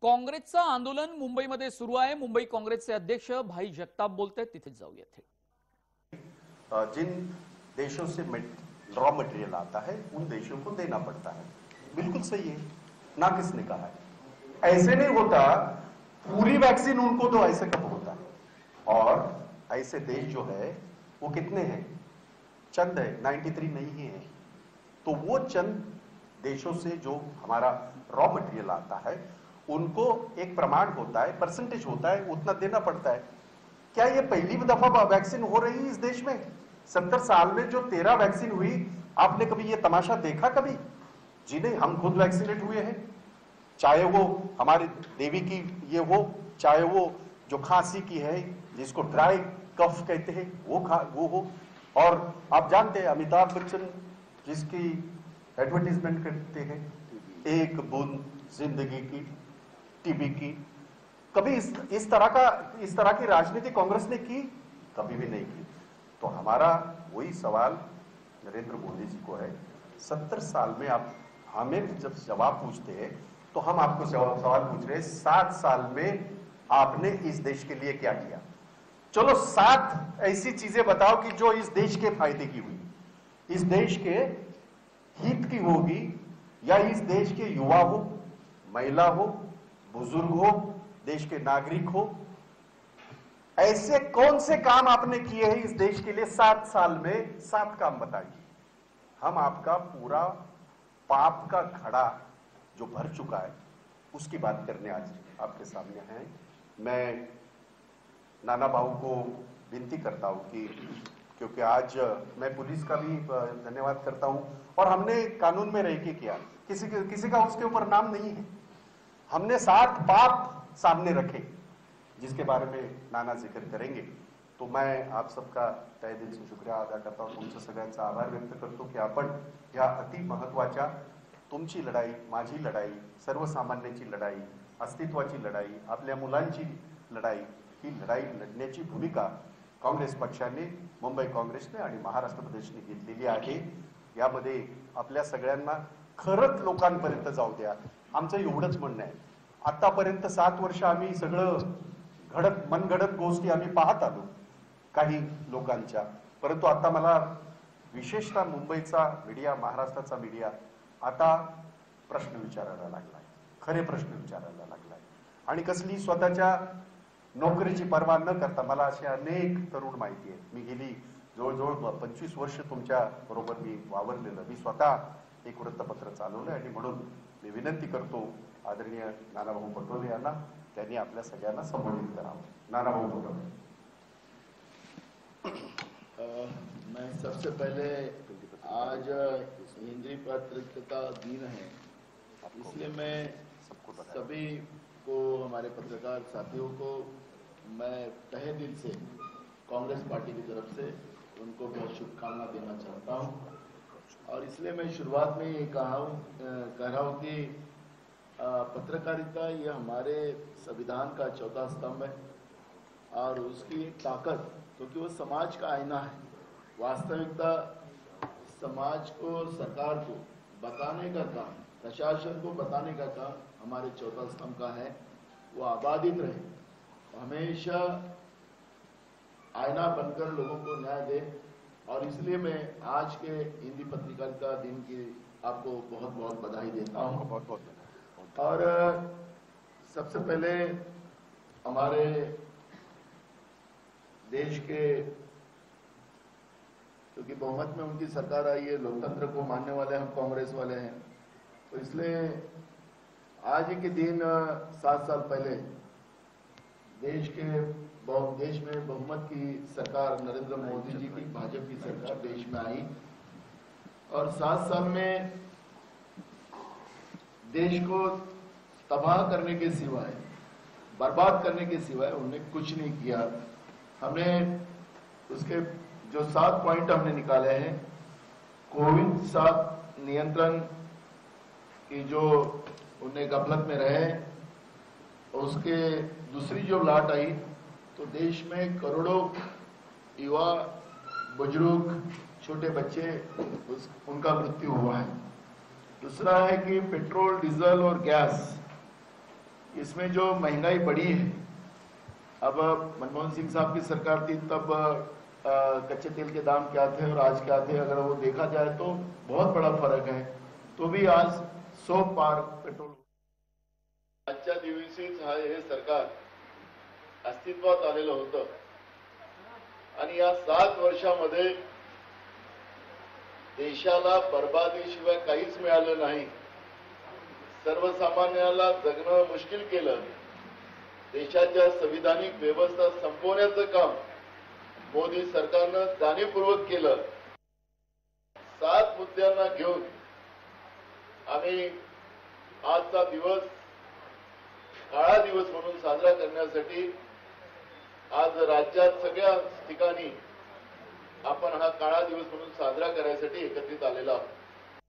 काँग्रेसचं आंदोलन मुंबईमध्ये सुरू आहे। मुंबई काँग्रेसचे अध्यक्ष भाई जगताप बोलतायत, तिथे जाऊयात। जिन देशों से रॉ मटेरियल आता है उन देशों को देना पड़ता है, बिल्कुल सही है ना। किसने कहा है? ऐसे नहीं होता पूरी वैक्सीन उनको दो, ऐसे कब होता है? और ऐसे देश जो है वो कितने हैं? चंद है, 93 नहीं है। तो वो चंद देशों से जो हमारा रॉ मटेरियल आता है उनको एक प्रमाण होता है, परसेंटेज होता है, उतना देना पड़ता है। क्या ये पहली दफा वैक्सीन हो रही है इस देश में? 70 साल में जो 13 वैक्सीन हुई, आपने कभी ये तमाशा देखा कभी? जी नहीं, हम खुद वैक्सीनेट हुए हैं। चाहे वो हमारी देवी की ये हो, चाहे वो जो खांसी की है जिसको ड्राई कफ कहते हैं वो हो। और आप जानते हैं अमिताभ बच्चन जिसकी एडवर्टीजमेंट करते हैं, एक बूंद जिंदगी की, टीबी की, कभी इस तरह की राजनीति कांग्रेस ने की? कभी भी नहीं की। तो हमारा वही सवाल नरेंद्र मोदी जी को है। 70 साल में आप हमें जब जवाब पूछते हैं तो हम आपको सवाल पूछ रहे हैं, 7 साल में आपने इस देश के लिए क्या किया? चलो 7 ऐसी चीजें बताओ कि जो इस देश के फायदे की हुई, इस देश के हित की होगी, या इस देश के युवा हो, महिला हो, बुजुर्ग हो, देश के नागरिक हो। ऐसे कौन से काम आपने किए हैं इस देश के लिए 7 साल में? 7 काम बताइए। हम आपका पूरा पाप का घड़ा जो भर चुका है उसकी बात करने आज आपके सामने हैं। मैं नाना भाऊ को विनती करता हूं कि क्योंकि आज मैं पुलिस का भी धन्यवाद करता हूं, और हमने कानून में रह के किया, किसी का उसके ऊपर नाम नहीं है। हमने 7 पाप सामने रखे जिसके बारे में नाना जिक्र करेंगे। तो मैं आप सबका तहे दिल से शुक्रिया अदा करता हूं, तुमचं सगळ्यांचा आभार व्यक्त करतो की आपण ह्या अति महत्वाच्या तुमची लढाई, माझी लढाई, सर्वसामान्यांची लढाई, अस्तित्वाची लढाई, आपल्या मुलांची लढाई, ही लढाई लढण्याची भूमिका काँग्रेस पक्षाने, मुंबई काँग्रेसने आणि महाराष्ट्र प्रदेशने घेतलेली आहे। यामध्ये आपल्या सगळ्यांना खरंच लोकांपर्यंत जाऊ द्या, आमचं एवढंच म्हणणं आहे। आतापर्यंत 7 वर्ष आम्ही सगळं मनगडत गोष्टी आम्ही पाहत आलो काही लोकांच्या, परंतु आता मला विशेषतः मुंबईचा मीडिया, महाराष्ट्राचा मीडिया आता प्रश्न विचारायला लागलाय, खरे प्रश्न विचारायला लागलाय। आणि कसली स्वतःच्या नोकरीची पर्वा न करता, मला असे अनेक तरुण माहिती आहेत, मी गेली जवळजवळ 25 वर्ष तुमच्या बरोबर मी वावरलेलं, मी स्वतः एक वृत्तपत्र चालवलं, आणि म्हणून मी विनंती करतो आदरणीय नानाभाऊ पटोले यांना, त्यांनी आपल्या सगळ्यांना संबोधित करावं। नानाभाऊ पटोले। मैं सबसे पहले, आज हिंदी पत्रकारिता दिन है, इसलिए मैं सभी को, हमारे पत्रकार साथियों को मैं तहे दिल से कांग्रेस पार्टी की तरफ से उनको बहुत शुभकामना देना चाहता हूं। और इसलिए मैं शुरुआत में ये कह रहा हूँ कि पत्रकारिता ये हमारे संविधान का चौथा स्तंभ है, और उसकी ताकत, क्योंकि वो समाज का आईना है। वास्तविकता समाज को, सरकार को बताने का काम, प्रशासन को बताने का काम हमारे चौथा स्तंभ का है। वो आबादित रहे, हमेशा आईना बनकर लोगों को न्याय दे। और इसलिए मैं आज के हिंदी पत्रकारिता दिन की आपको बहुत बहुत बधाई देता हूं। बहुत बहुत। और सबसे पहले हमारे देश के, क्योंकि बहुमत में उनकी सरकार आई है, लोकतंत्र को मानने वाले हम कांग्रेस वाले हैं, तो इसलिए आज के दिन 7 साल पहले देश में बहुमत की सरकार, नरेंद्र मोदी जी की भाजपा की सरकार देश में आई, और 7 साल में देश को तबाह करने के सिवाय, बर्बाद करने के सिवाय उन्होंने कुछ नहीं किया। हमने उसके जो 7 पॉइंट हमने निकाले हैं, कोविड 7 नियंत्रण की जो उन्हें गफलत में रहे, उसके दूसरी जो लाट आई तो देश में करोड़ों युवा, बुजुर्ग, छोटे बच्चे उनका मृत्यु हुआ है। दूसरा है कि पेट्रोल, डीजल और गैस, ये इसमें जो महंगाई बढ़ी है, अब मनमोहन सिंह साहब की सरकार थी तब कच्चे तेल के दाम क्या थे और आज क्या थे, अगर वो देखा जाए तो बहुत बड़ा फर्क है। तो भी आज 100 पार पेट्रोल। आजच्या दिवशीच हे सरकार अस्तित्वात आलेलं होतं आणि या 7 वर्षामध्ये देशाला बर्बादीशिवाय काहीच मिळालं नाही। सर्वसामान्याला जगणं मुश्किल केलं। देशाच्या संविधानिक व्यवस्था संपवण्याचं काम मोदी सरकारनं जाणीवपूर्वक केलं। 7 मुद्द्यांना घेऊन आम्ही आजचा दिवस काळा दिवस म्हणून साजरा करण्यासाठी आज राज्यात सगळ्या ठिकाणी आपण हा काळा दिवस म्हणून साजरा करायसाठी एकत्रित आलेलो आहोत।